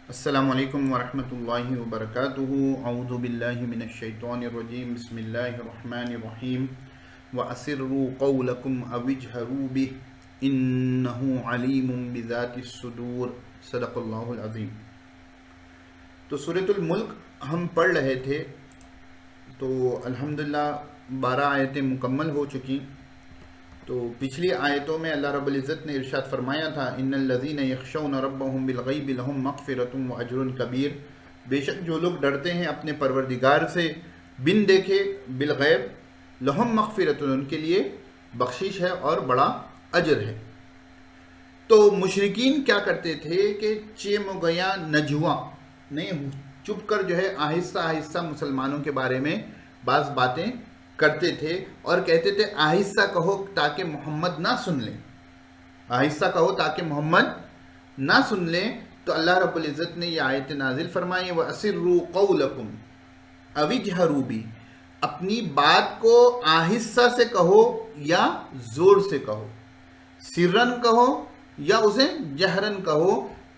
السلام علیکم ورحمۃ اللہ وبرکاتہ اعوذ باللہ من الشیطان الرجیم بسم اللہ الرحمن الرحیم وَأَسِرُّوا قَوْلَكُمْ أَوِ اجْهَرُوا بِهِ إِنَّهُ عَلِيمٌ بِذَاتِ الصُّدُورِ صدق اللہ العظیم۔ تو سورۃ الملک ہم پڑھ رہے تھے، تو الحمدللہ 12 آیتیں مکمل ہو چکی۔ تو پچھلی آیتوں میں اللہ رب العزت نے ارشاد فرمایا تھا ان الذین یخشون ربهم بالغیب لهم مغفرۃ واجر کبیر، بے شک جو لوگ ڈرتے ہیں اپنے پروردگار سے بن دیکھے بالغیب، لهم مغفرۃ، ان کے لیے بخشش ہے اور بڑا اجر ہے۔ تو مشرکین کیا کرتے تھے کہ چیم و گیا نجوا نہیں، چپ کر جو ہے آہستہ آہستہ مسلمانوں کے بارے میں بعض باتیں کرتے تھے اور کہتے تھے آہستہ کہو تاکہ محمد نہ سن لیں، آہستہ کہو تاکہ محمد نہ سن لیں۔ تو اللہ رب العزت نے یہ آیت نازل فرمائی وَأَسِرُّوا قَوْلَكُمْ أَوِ اجْهَرُوا بِهِ، اپنی بات کو آہستہ سے کہو یا زور سے کہو، سرن کہو یا اسے جہرن کہو،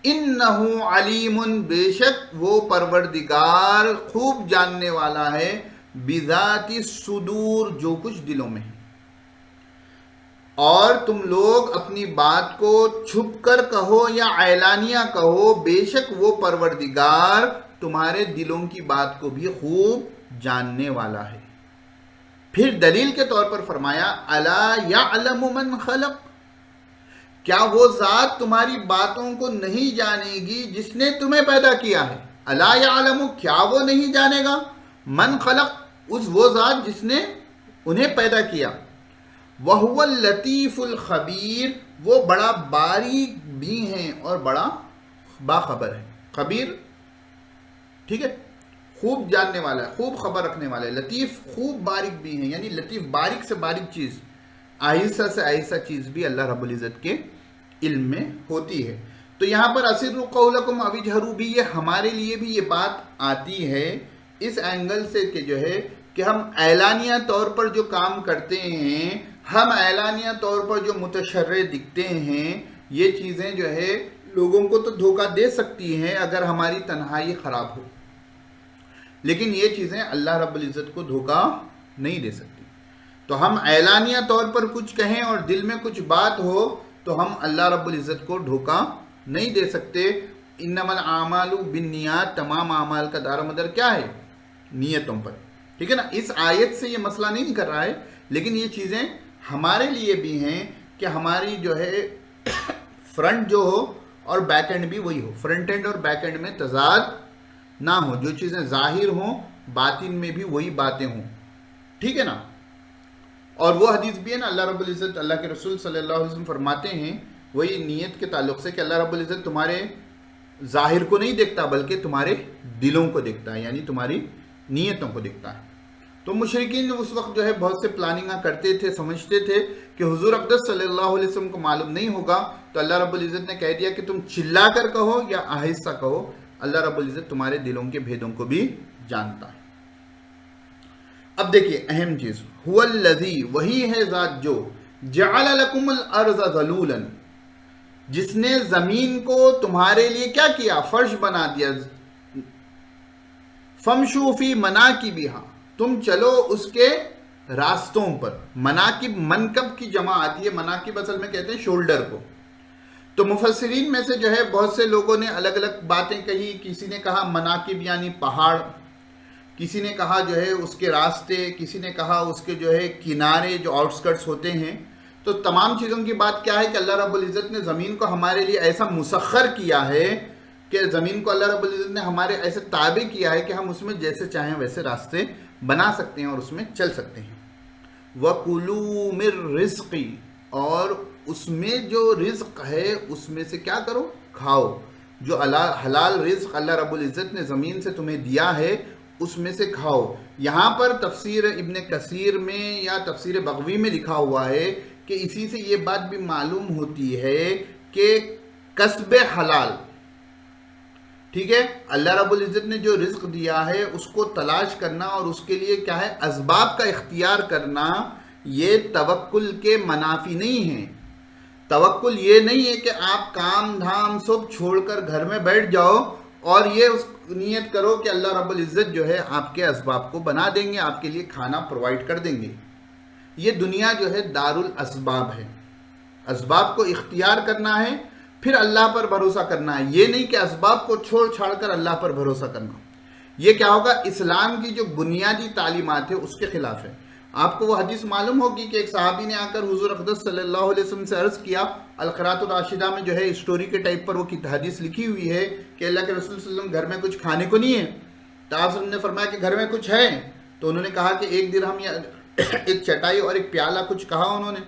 انہو علیم، بے شک وہ پروردگار خوب جاننے والا ہے، بذات الصدور، جو کچھ دلوں میں ہے۔ اور تم لوگ اپنی بات کو چھپ کر کہو یا اعلانیہ کہو، بے شک وہ پروردگار تمہارے دلوں کی بات کو بھی خوب جاننے والا ہے۔ پھر دلیل کے طور پر فرمایا الا یعلم من خلق، کیا وہ ذات تمہاری باتوں کو نہیں جانے گی جس نے تمہیں پیدا کیا ہے؟ الا یعلم، کیا وہ نہیں جانے گا؟ من خلق، وہ ذات جس نے انہیں پیدا کیا۔ وَهُوَ اللَّطِيفُ الْخَبِيرُ، وہ بڑا باریک بھی ہیں اور بڑا باخبر ہے۔ خبیر ٹھیک ہے، خوب جاننے والا ہے، خوب خبر رکھنے والا ہے۔ لطیف خوب باریک بھی ہیں، یعنی لطیف باریک سے باریک چیز، آہستہ سے آہستہ چیز بھی اللہ رب العزت کے علم میں ہوتی ہے۔ تو یہاں پر اسروا قولکم او اجہروا بہ، یہ ہمارے لیے بھی یہ بات آتی ہے اس اینگل سے کہ جو ہے کہ ہم اعلانیہ طور پر جو کام کرتے ہیں، ہم اعلانیہ طور پر جو متشرع دکھتے ہیں، یہ چیزیں جو ہے لوگوں کو تو دھوکہ دے سکتی ہیں اگر ہماری تنہائی خراب ہو، لیکن یہ چیزیں اللہ رب العزت کو دھوکہ نہیں دے سکتی۔ تو ہم اعلانیہ طور پر کچھ کہیں اور دل میں کچھ بات ہو تو ہم اللہ رب العزت کو دھوکہ نہیں دے سکتے۔ انما الاعمال بالنیات، تمام اعمال کا دار و مدار کیا ہے؟ نیتوں پر، ٹھیک ہے نا۔ اس آیت سے یہ مسئلہ نہیں کر رہا ہے، لیکن یہ چیزیں ہمارے لیے بھی ہیں کہ ہماری جو ہے فرنٹ جو ہو اور بیک اینڈ بھی وہی ہو، فرنٹ اینڈ اور بیک اینڈ میں تضاد نہ ہو، جو چیزیں ظاہر ہوں باطن میں بھی وہی باتیں ہوں، ٹھیک ہے نا۔ اور وہ حدیث بھی ہے نا، اللہ رب العزت، اللہ کے رسول صلی اللہ علیہ وسلم فرماتے ہیں وہی نیت کے تعلق سے کہ اللہ رب العزت تمہارے ظاہر کو نہیں دیکھتا بلکہ تمہارے دلوں کو دیکھتا ہے، یعنی تمہاری نیتوں کو دیکھتا ہے۔ تو مشرکین اس وقت جو ہے بہت سے پلاننگاں کرتے تھے، سمجھتے تھے کہ حضور اقدس صلی اللہ علیہ وسلم کو معلوم نہیں ہوگا، تو اللہ رب العزت نے کہہ دیا کہ تم چلا کر کہو یا آہستہ کہو، اللہ رب العزت تمہارے دلوں کے بھیدوں کو بھی جانتا ہے۔ اب دیکھیے اہم چیز، هو الذی، وہی ہے ذات جو جعل لکم الارض ذلولا، جس نے زمین کو تمہارے لیے کیا کیا؟ فرش بنا دیا۔ فمشوا فی مناکبہا، تم چلو اس کے راستوں پر۔ مناکب، منکب کی جمع آتی ہے، مناکب اصل میں کہتے ہیں شولڈر کو۔ تو مفسرین میں سے جو ہے بہت سے لوگوں نے الگ الگ باتیں کہی، کسی نے کہا مناکب یعنی پہاڑ، کسی نے کہا جو ہے اس کے راستے، کسی نے کہا اس کے جو ہے کنارے جو آؤٹسکرٹس ہوتے ہیں۔ تو تمام چیزوں کی بات کیا ہے کہ اللہ رب العزت نے زمین کو ہمارے لیے ایسا مسخر کیا ہے کہ زمین کو اللہ رب العزت نے ہمارے ایسے تابع کیا ہے کہ ہم اس میں جیسے چاہیں ویسے راستے بنا سکتے ہیں اور اس میں چل سکتے ہیں۔ وَكُلُوا مِن رِزْقِي، اور اس میں جو رزق ہے اس میں سے کیا کرو؟ کھاؤ۔ جو حلال رزق اللہ رب العزت نے زمین سے تمہیں دیا ہے اس میں سے کھاؤ۔ یہاں پر تفسیر ابن کثیر میں یا تفسیر بغوی میں لکھا ہوا ہے کہ اسی سے یہ بات بھی معلوم ہوتی ہے کہ کسب حلال، ٹھیک ہے، اللہ رب العزت نے جو رزق دیا ہے اس کو تلاش کرنا اور اس کے لیے کیا ہے؟ اسباب کا اختیار کرنا، یہ توکل کے منافی نہیں ہے۔ توکل یہ نہیں ہے کہ آپ کام دھام سب چھوڑ کر گھر میں بیٹھ جاؤ اور یہ نیت کرو کہ اللہ رب العزت جو ہے آپ کے اسباب کو بنا دیں گے، آپ کے لیے کھانا پرووائڈ کر دیں گے۔ یہ دنیا جو ہے دار الاسباب ہے، اسباب کو اختیار کرنا ہے، پھر اللہ پر بھروسہ کرنا ہے، یہ نہیں کہ اسباب کو چھوڑ چھاڑ کر اللہ پر بھروسہ کرنا۔ یہ کیا ہوگا؟ اسلام کی جو بنیادی تعلیمات ہے اس کے خلاف ہے۔ آپ کو وہ حدیث معلوم ہوگی کہ ایک صحابی نے آ کر حضور اقدس صلی اللہ علیہ وسلم سے عرض کیا، القراۃ الراشدہ میں جو ہے اسٹوری کے ٹائپ پر وہ حدیث لکھی ہوئی ہے کہ اللہ کے رسول صلی اللہ علیہ وسلم گھر میں کچھ کھانے کو نہیں ہے، تو آپ صلی اللہ علیہ وسلم نے فرمایا کہ گھر میں کچھ ہے؟ تو انہوں نے کہا کہ 1 درہم یا ایک چٹائی اور ایک پیالہ کچھ کہا انہوں نے۔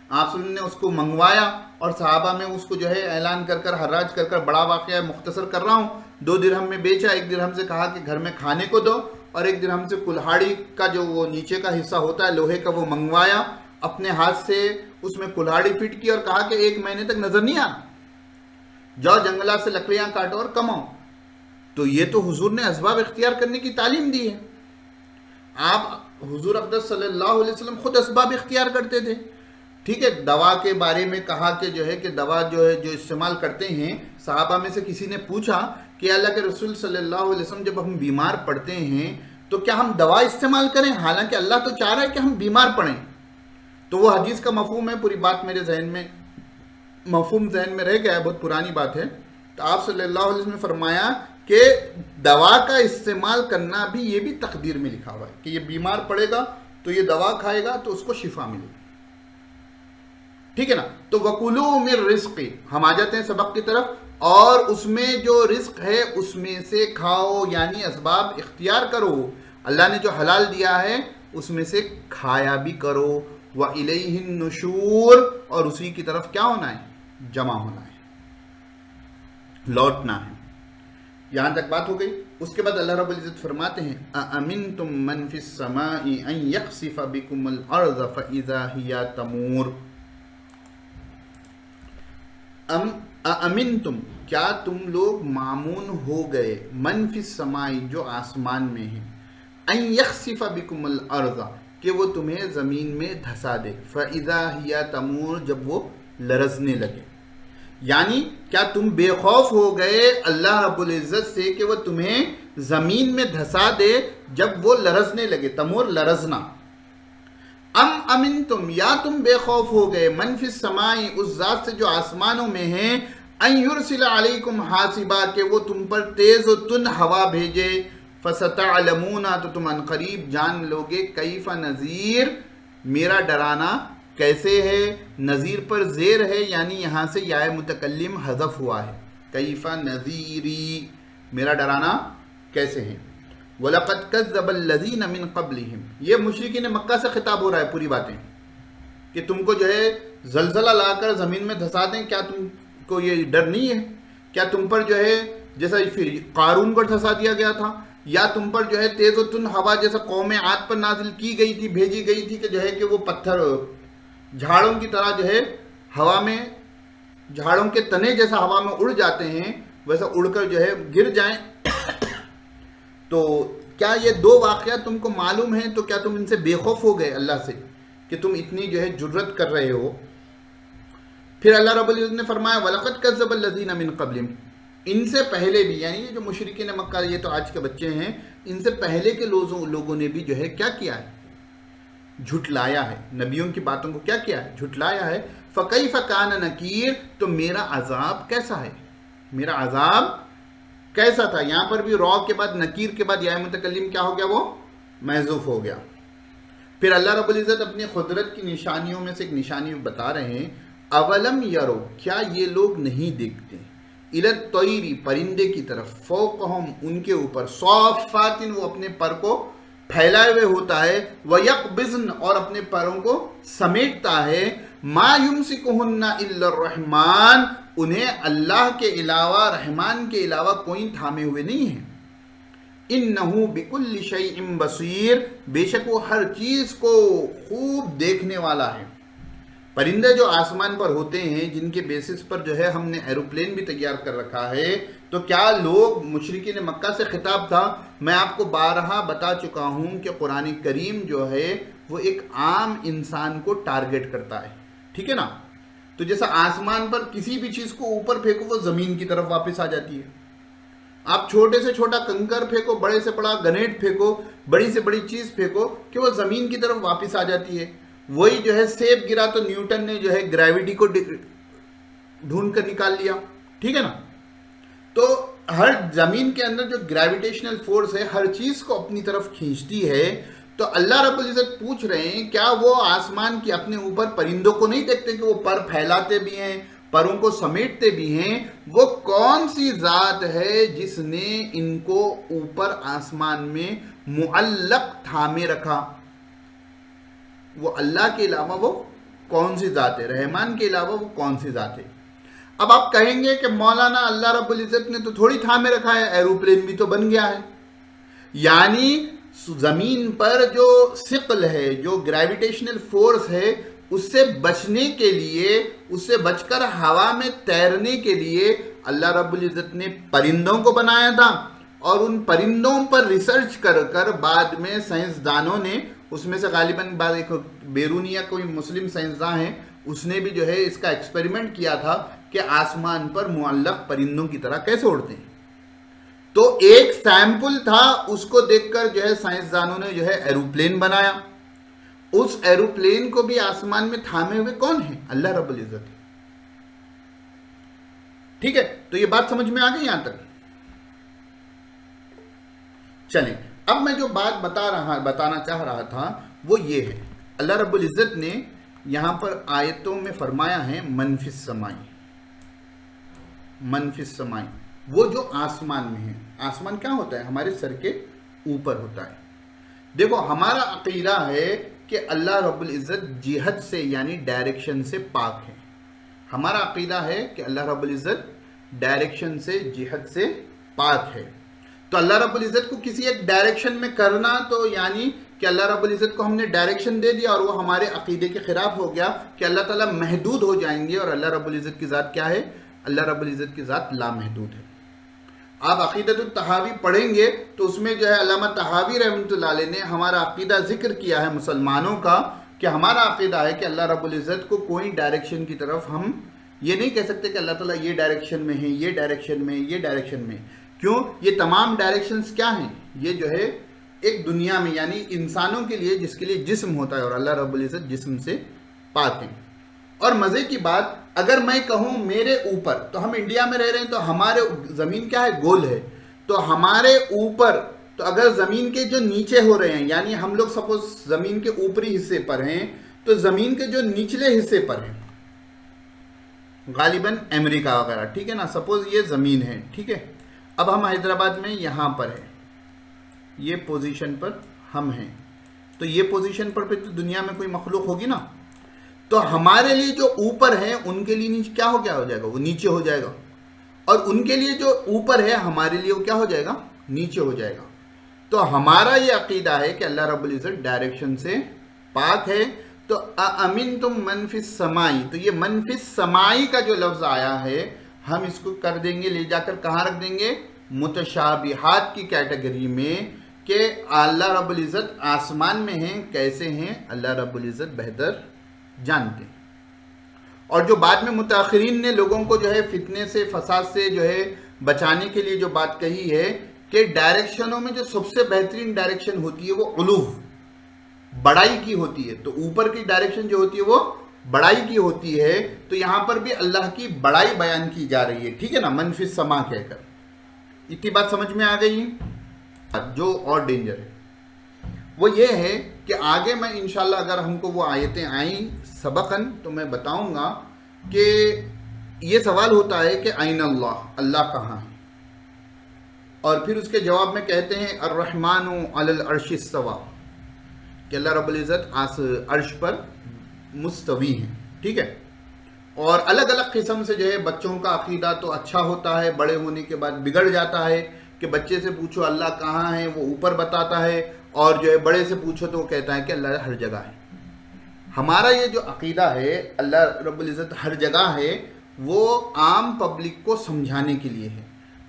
آپ صلی اللہ علیہ وسلم نے اس کو منگوایا اور صحابہ میں اس کو جو ہے اعلان کر کر حراج کر کر، بڑا واقعہ مختصر کر رہا ہوں، 2 درہم میں بیچا، 1 درہم سے کہا کہ گھر میں کھانے کو دو، اور 1 درہم سے کلہاڑی کا جو وہ نیچے کا حصہ ہوتا ہے لوہے کا وہ منگوایا، اپنے ہاتھ سے اس میں کلہاڑی فٹ کی اور کہا کہ 1 مہینے تک نظر نہیں آ، جاؤ جنگلات سے لکڑیاں کاٹو اور کماؤ۔ تو یہ تو حضور نے اسباب اختیار کرنے کی تعلیم دی ہے۔ آپ حضور اقدس صلی اللہ علیہ وسلم خود اسباب اختیار کرتے تھے، ٹھیک ہے۔ دوا کے بارے میں کہا کہ جو ہے کہ دوا جو ہے جو استعمال کرتے ہیں، صحابہ میں سے کسی نے پوچھا کہ اللہ کے رسول صلی اللہ علیہ وسلم جب ہم بیمار پڑتے ہیں تو کیا ہم دوا استعمال کریں؟ حالانکہ اللہ تو چاہ رہا ہے کہ ہم بیمار پڑیں۔ تو وہ حدیث کا مفہوم ہے، پوری بات میرے مفہوم ذہن میں رہ گیا ہے، بہت پرانی بات ہے۔ تو آپ صلی اللہ علیہ وسلم نے فرمایا کہ دوا کا استعمال کرنا بھی یہ بھی تقدیر میں لکھا ہوا ہے کہ یہ بیمار پڑے گا تو یہ دوا کھائے گا تو اس کو شفا ملے گی، ٹھیک ہے نا۔ تو وَكُلُوا مِن رِزْقِ، ہم آ جاتے ہیں سبق کی طرف، اور اس میں جو رزق ہے اس میں سے کھاؤ، یعنی اسباب اختیار کرو، اللہ نے جو حلال دیا ہے اس میں سے کھایا بھی کرو۔ وَإِلَيْهِ النُّشُورُ، اور اسی کی طرف کیا ہونا ہے؟ جمع ہونا ہے، لوٹنا ہے۔ یہاں تک بات ہو گئی۔ اس کے بعد اللہ رب العزت فرماتے ہیں أَأَمِنْتُم مَّن فِي السَّمَاءِ أَن يَخْسِفَ بِكُمُ الْأَرْضَ فَإِذَا هِيَ تَمُورُ۔ أَأَمِنْتُم، کیا تم لوگ مامون ہو گئے، من فی السماء، جو آسمان میں ہیں، أَن يَخْسِفَ بِكُمُ الْأَرْضَ، کہ وہ تمہیں زمین میں دھسا دے، فَإِذَا هِيَ تَمُورُ، جب وہ لرزنے لگے۔ یعنی کیا تم بے خوف ہو گئے اللہ رب العزت سے کہ وہ تمہیں زمین میں دھسا دے جب وہ لرزنے لگے؟ تمور لرزنا۔ ام امنتم، یا تم بے خوف ہو گئے، من فی السماء، اس ذات سے جو آسمانوں میں ہیں، ان یرسل علیکم حاسبا، کہ وہ تم پر تیز و تند ہوا بھیجے، فستعلمون، تو تم ان قریب جان لوگے، کیف نذیر، میرا ڈرانا کیسے ہے۔ نذیر پر زیر ہے، یعنی یہاں سے یا متکلم حذف ہوا ہے، کیف نذیری، میرا ڈرانا کیسے ہے۔ وَلَقَدْ كَذَّبَ الَّذِينَ مِن قَبْلِهِمْ، یہ مشرکین مکہ سے خطاب ہو رہا ہے پوری باتیں، کہ تم کو جو ہے زلزلہ لا کر زمین میں دھسا دیں، کیا تم کو یہ ڈر نہیں ہے؟ کیا تم پر جو ہے جیسا پھر قارون کو دھسا دیا گیا تھا، یا تم پر جو ہے تیز و تند ہوا جیسا قوم عاد پر نازل کی گئی تھی، بھیجی گئی تھی، کہ جو ہے کہ وہ پتھر جھاڑوں کی طرح جو ہے ہوا میں، جھاڑوں کے تنے جیسا ہوا میں اڑ جاتے ہیں، ویسا اڑ کر جو ہے گر جائیں۔ تو کیا یہ 2 واقعات تم کو معلوم ہیں؟ تو کیا تم ان سے بے خوف ہو گئے اللہ سے کہ تم اتنی جو ہے جرت کر رہے ہو؟ پھر اللہ رب العزت نے فرمایا وَلَقَدْ كَذَّبَ الَّذِينَ مِن قَبْلِهِمْ، ان سے پہلے بھی، یعنی یہ جو مشرکین مکہ، یہ تو آج کے بچے ہیں، ان سے پہلے کے لوگوں نے بھی جو ہے کیا کیا ہے؟ جھٹلایا ہے، نبیوں کی باتوں کو کیا کیا ہے؟ جھٹلایا ہے۔ فَكَيْفَ كَانَ نَكِيرٌ، تو میرا عذاب کیسا ہے، میرا عذاب کیسا تھا۔ یہاں پر بھی را کے بعد نکیر کے بعد یا متکلم کیا ہو گیا؟ وہ محذوف ہو گیا۔ پھر اللہ رب العزت اپنی قدرت کی نشانیوں میں سے ایک نشانی بتا رہے ہیں، اولم یرو، کیا یہ لوگ نہیں دیکھتے، الی الطیر، پرندے کی طرف، فوقہم، ان کے اوپر، صافات، وہ اپنے پر کو پھیلائے ہوئے ہوتا ہے، وَيَقْبِضْنَ، اور اپنے پروں کو سمیٹتا ہے، مَا يُمْسِكُهُنَّ إِلَّا الرَّحْمَنُ، انہیں اللہ کے علاوہ، رحمان کے علاوہ کوئی تھامے ہوئے نہیں ہے۔ إِنَّهُ بِكُلِّ شَيْءٍ بَصِيرٌ، بے شک وہ ہر چیز کو خوب دیکھنے والا ہے۔ پرندے جو آسمان پر ہوتے ہیں، جن کے بیسس پر جو ہے ہم نے ایروپلین بھی تیار کر رکھا ہے، تو کیا لوگ، مشرکین مکہ سے خطاب تھا۔ میں آپ کو بارہا بتا چکا ہوں کہ قرآن کریم جو ہے وہ ایک عام انسان کو ٹارگٹ کرتا ہے، ٹھیک ہے نا۔ تو جیسا آسمان پر کسی بھی چیز کو اوپر پھینکو وہ زمین کی طرف واپس آ جاتی ہے، آپ چھوٹے سے چھوٹا کنکر پھینکو، بڑے سے بڑا گنیٹ پھینکو، بڑی سے بڑی چیز پھینکو کہ وہ زمین کی طرف واپس آ جاتی ہے. وہی جو ہے سیب گرا تو نیوٹن نے جو ہے گریوٹی کو ڈھونڈ کر نکال لیا. ٹھیک ہے نا. تو ہر زمین کے اندر جو گریویٹیشنل فورس ہے ہر چیز کو اپنی طرف کھینچتی ہے. تو اللہ رب العزت پوچھ رہے ہیں کیا وہ آسمان کی اپنے اوپر پرندوں کو نہیں دیکھتے کہ وہ پر پھیلاتے بھی ہیں، پروں کو سمیٹتے بھی ہیں؟ وہ کون سی ذات ہے جس نے ان کو اوپر آسمان میں معلق تھامے رکھا؟ وہ اللہ کے علاوہ وہ کون سی ذات ہے؟ رحمان کے علاوہ وہ کون سی ذات ہے؟ اب آپ کہیں گے کہ مولانا اللہ رب العزت نے تو تھوڑی تھامے رکھا ہے، ایروپلین بھی تو بن گیا ہے. یعنی زمین پر جو ثقل ہے، جو گریویٹیشنل فورس ہے، اس سے بچنے کے لیے، اس سے بچ کر ہوا میں تیرنے کے لیے اللہ رب العزت نے پرندوں کو بنایا تھا. اور ان پرندوں پر ریسرچ کر کر بعد میں سائنسدانوں نے، اس میں سے غالباً بعض ایک بیرونی یا کوئی مسلم سائنسداں ہیں، اس نے بھی جو ہے اس کا ایکسپیریمنٹ کیا تھا کہ آسمان پر معلق پرندوں کی طرح کیسے اڑتے ہیں. تو ایک سیمپل تھا، اس کو دیکھ کر جو ہے سائنسدانوں نے جو ہے ایروپلین بنایا. اس ایروپلین کو بھی آسمان میں تھامے ہوئے کون ہے؟ اللہ رب العزت. ٹھیک ہے. تو یہ بات سمجھ میں آ گئی یہاں تک؟ چلیں اب میں جو بات بتانا چاہ رہا تھا وہ یہ ہے. اللہ رب العزت نے یہاں پر آیتوں میں فرمایا ہے من فی السماء. من فی السماء وہ جو آسمان میں ہے. آسمان کیا ہوتا ہے؟ ہمارے سر کے اوپر ہوتا ہے. دیکھو ہمارا عقیدہ ہے کہ اللہ رب العزت جہت سے یعنی ڈائریکشن سے پاک ہے. ہمارا عقیدہ ہے کہ اللہ رب العزت ڈائریکشن سے، جہت سے پاک ہے. تو اللہ رب العزت کو کسی ایک ڈائریکشن میں کرنا تو یعنی کہ اللہ رب العزت کو ہم نے ڈائریکشن دے دیا اور وہ ہمارے عقیدے کے خلاف ہو گیا کہ اللہ تعالیٰ محدود ہو جائیں گے. اور اللہ رب العزت کی ذات کیا ہے؟ اللہ رب العزت کی ذات لامحدود ہے. آپ عقیدۃ الطحاوی پڑھیں گے تو اس میں جو ہے علامہ طحاوی رحمۃ اللہ علیہ نے ہمارا عقیدہ ذکر کیا ہے مسلمانوں کا، کہ ہمارا عقیدہ ہے کہ اللہ رب العزت کو کوئی ڈائریکشن کی طرف ہم یہ نہیں کہہ سکتے کہ اللہ تعالیٰ یہ ڈائریکشن میں ہے، یہ ڈائریکشن میں، یہ ڈائریکشن میں. کیوں؟ یہ تمام ڈائریکشنز کیا ہیں؟ یہ جو ہے ایک دنیا میں یعنی انسانوں کے لیے، جس کے لیے جسم ہوتا ہے، اور اللہ رب العزت جسم سے پاک ہیں. اور مزے کی بات، اگر میں کہوں میرے اوپر، تو ہم انڈیا میں رہ رہے ہیں تو ہمارے زمین کیا ہے؟ گول ہے. تو ہمارے اوپر، تو اگر زمین کے جو نیچے ہو رہے ہیں، یعنی ہم لوگ سپوز زمین کے اوپری حصے پر ہیں، تو زمین کے جو نچلے حصے پر ہیں غالباً امریکہ وغیرہ، ٹھیک ہے نا، سپوز یہ زمین ہے. ٹھیک ہے. اب ہم حیدرآباد میں یہاں پر ہیں، یہ پوزیشن پر ہم ہیں. تو یہ پوزیشن پر پھر تو دنیا میں کوئی مخلوق ہوگی نا. تو ہمارے لیے جو اوپر ہیں ان کے لیے نیچے کیا ہو جائے گا؟ وہ نیچے ہو جائے گا. اور ان کے لیے جو اوپر ہے ہمارے لیے وہ کیا ہو جائے گا؟ نیچے ہو جائے گا. تو ہمارا یہ عقیدہ ہے کہ اللہ رب العزت ڈائریکشن سے پاک ہے. تو اَأَمِنْتُمْ مَنْ فِي السَّمَاءِ، تو یہ من فی السمائی کا جو لفظ آیا ہے ہم اس کو کر دیں گے، لے جا کر کہاں رکھ دیں گے؟ متشابہات کی کیٹیگری میں، کہ اللہ رب العزت آسمان میں ہیں. کیسے ہیں؟ اللہ رب العزت بہتر جانتے ہیں. اور جو بعد میں متاخرین نے لوگوں کو جو ہے فتنے سے، فساد سے جو ہے بچانے کے لیے جو بات کہی ہے کہ ڈائریکشنوں میں جو سب سے بہترین ڈائریکشن ہوتی ہے وہ علو، بڑائی کی ہوتی ہے. تو اوپر کی ڈائریکشن جو ہوتی ہے وہ بڑائی کی ہوتی ہے. تو یہاں پر بھی اللہ کی بڑائی بیان کی جا رہی ہے. ٹھیک ہے نا، من فی السماء کہہ کر. اتنی بات سمجھ میں آ گئی؟ جو اور ڈینجر ہے وہ یہ ہے کہ آگے میں انشاءاللہ اگر ہم کو وہ آیتیں آئیں سبقاً تو میں بتاؤں گا کہ یہ سوال ہوتا ہے کہ این اللہ، اللہ کہاں ہے؟ اور پھر اس کے جواب میں کہتے ہیں الرحمن علی العرش استویٰ، کہ اللہ رب العزت عرش پر مستوی ہیں. ٹھیک ہے. اور الگ الگ قسم سے جو ہے بچوں کا عقیدہ تو اچھا ہوتا ہے، بڑے ہونے کے بعد بگڑ جاتا ہے کہ بچے سے پوچھو اللہ کہاں ہے، وہ اوپر بتاتا ہے، اور جو ہے بڑے سے پوچھو تو وہ کہتا ہے کہ اللہ ہر جگہ ہے. ہمارا یہ جو عقیدہ ہے اللہ رب العزت ہر جگہ ہے، وہ عام پبلک کو سمجھانے کے لیے ہے.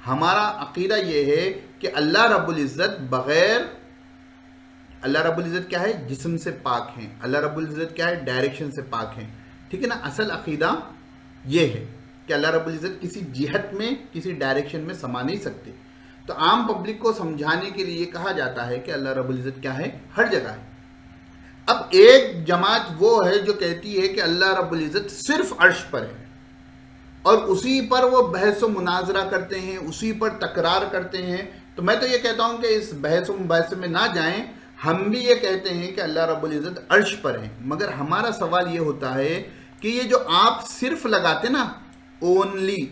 ہمارا عقیدہ یہ ہے کہ اللہ رب العزت بغیر، اللہ رب العزت کیا ہے؟ جسم سے پاک ہیں. اللہ رب العزت کیا ہے؟ ڈائریکشن سے پاک ہیں. ٹھیک ہے نا. اصل عقیدہ یہ ہے کہ اللہ رب العزت کسی جہت میں، کسی ڈائریکشن میں سما نہیں سکتے. تو عام پبلک کو سمجھانے کے لیے کہا جاتا ہے کہ اللہ رب العزت کیا ہے؟ ہر جگہ ہے۔ اب ایک جماعت وہ ہے جو کہتی ہے کہ اللہ رب العزت صرف عرش پر ہے، اور اسی پر وہ بحث و مناظرہ کرتے ہیں، اسی پر تکرار کرتے ہیں۔ تو میں تو یہ کہتا ہوں کہ اس بحث و مباحثے میں نہ جائیں، ہم بھی یہ کہتے ہیں کہ اللہ رب العزت عرش پر ہے، مگر ہمارا سوال یہ ہوتا ہے کہ یہ جو آپ صرف لگاتے نا، اونلی،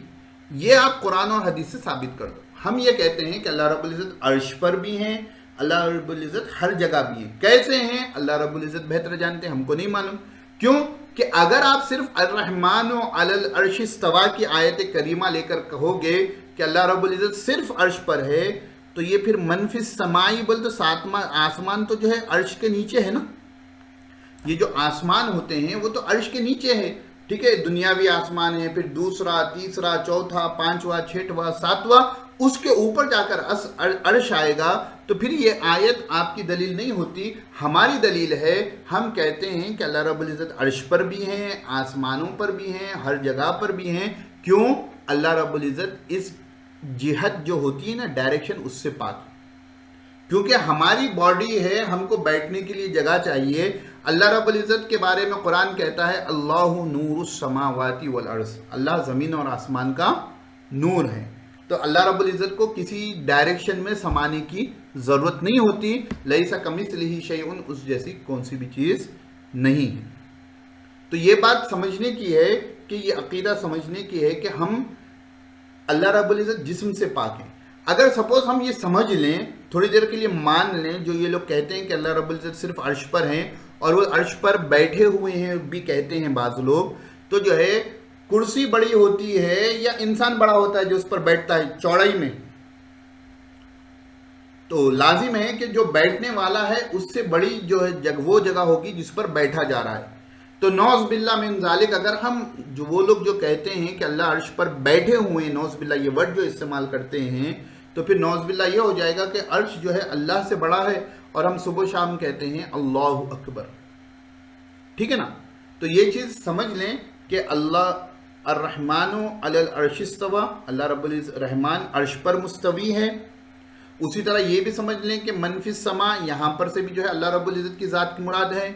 یہ آپ قرآن اور حدیث سے ثابت کر دو۔ ہم یہ کہتے ہیں کہ اللہ رب العزت عرش پر بھی ہیں، اللہ رب العزت ہر جگہ بھی ہیں۔ کیسے ہیں اللہ رب العزت بہتر جانتے ہیں، ہم کو نہیں معلوم۔ کیوں کہ اگر آپ صرف الرحمن علی العرش استویٰ کی آیت کریمہ لے کر کہو گے کہ اللہ رب العزت صرف عرش پر ہے، تو یہ پھر منفی سمائی بول تو ساتواں آسمان تو جو ہے عرش کے نیچے ہے نا۔ یہ جو آسمان ہوتے ہیں وہ تو عرش کے نیچے ہے، ٹھیک ہے، دنیاوی آسمان ہے، پھر دوسرا، تیسرا، چوتھا، پانچواں، چھٹواں، ساتواں، اس کے اوپر جا کر عرش آئے گا۔ تو پھر یہ آیت آپ کی دلیل نہیں ہوتی، ہماری دلیل ہے۔ ہم کہتے ہیں کہ اللہ رب العزت عرش پر بھی ہیں، آسمانوں پر بھی ہیں، ہر جگہ پر بھی ہیں۔ کیوں؟ اللہ رب العزت اس جہت جو ہوتی ہے نا، ڈائریکشن، اس سے پاک ہے۔ کیونکہ ہماری باڈی ہے، ہم کو بیٹھنے کے لیے جگہ چاہیے۔ اللہ رب العزت کے بارے میں قرآن کہتا ہے اللہ نور السماوات والارض، اللہ زمین اور آسمان کا نور ہے۔ تو اللہ رب العزت کو کسی ڈائریکشن میں سمانے کی ضرورت نہیں ہوتی۔ لیس کمثلہ شیء، اس جیسی کون سی بھی چیز نہیں ہے۔ تو یہ بات سمجھنے کی ہے کہ یہ عقیدہ سمجھنے کی ہے کہ ہم اللہ رب العزت جسم سے پاک ہیں۔ اگر سپوز ہم یہ سمجھ لیں، تھوڑی دیر کے لیے مان لیں، جو یہ لوگ کہتے ہیں کہ اللہ رب العزت صرف عرش پر ہیں اور وہ عرش پر بیٹھے ہوئے ہیں بھی کہتے ہیں بعض لوگ، تو جو ہے کرسی بڑی ہوتی ہے یا انسان بڑا ہوتا ہے جو اس پر بیٹھتا ہے چوڑائی میں، تو لازم ہے کہ جو بیٹھنے والا ہے اس سے بڑی جو ہے وہ جگہ ہوگی جس پر بیٹھا جا رہا ہے۔ تو نعوذ باللہ من ذالک، اگر ہم جو وہ لوگ جو کہتے ہیں کہ اللہ عرش پر بیٹھے ہوئے ہیں، نعوذ باللہ یہ ورڈ جو استعمال کرتے ہیں، تو پھر نعوذ باللہ یہ ہو جائے گا کہ عرش جو ہے اللہ سے بڑا ہے، اور ہم صبح و شام کہتے ہیں اللہ اکبر، ٹھیک ہے نا۔ تو یہ چیز سمجھ لیں کہ اللہ الرحمن علی العرش استویٰ، اللہ رب العزت رحمان عرش پر مستوی ہے۔ اسی طرح یہ بھی سمجھ لیں کہ منفی السما، یہاں پر سے بھی جو ہے اللہ رب العزت کی ذات کی مراد ہے۔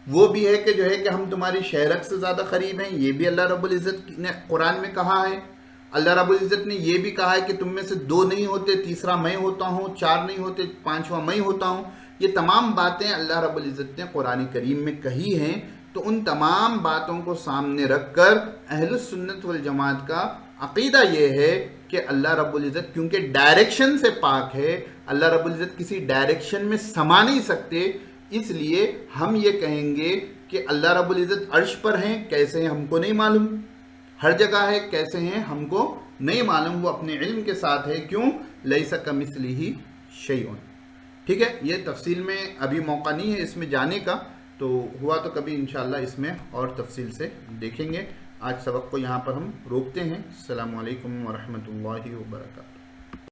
وہ بھی ہے کہ جو ہے کہ ہم تمہاری شہرک سے زیادہ قریب ہیں، یہ بھی اللہ رب العزت نے قرآن میں کہا ہے۔ اللہ رب العزت نے یہ بھی کہا ہے کہ تم میں سے دو نہیں ہوتے، تیسرا میں ہوتا ہوں، چار نہیں ہوتے، پانچواں میں ہوتا ہوں۔ یہ تمام باتیں اللہ رب العزت نے قرآن کریم میں کہی ہیں۔ تو ان تمام باتوں کو سامنے رکھ کر اہل السنت والجماعت کا عقیدہ یہ ہے کہ اللہ رب العزت کیونکہ ڈائریکشن سے پاک ہے، اللہ رب العزت کسی ڈائریکشن میں سما نہیں سکتے، اس لیے ہم یہ کہیں گے کہ اللہ رب العزت عرش پر ہیں، کیسے ہیں ہم کو نہیں معلوم، ہر جگہ ہے، کیسے ہیں ہم کو نہیں معلوم، وہ اپنے علم کے ساتھ ہے۔ کیوں؟ لیس کمثلہ شیء، ٹھیک ہے۔ یہ تفصیل میں ابھی موقع نہیں ہے اس میں جانے کا، تو ہوا تو کبھی انشاءاللہ اس میں اور تفصیل سے دیکھیں گے۔ آج سبق کو یہاں پر ہم روکتے ہیں۔ السلام علیکم ورحمۃ اللہ وبرکاتہ۔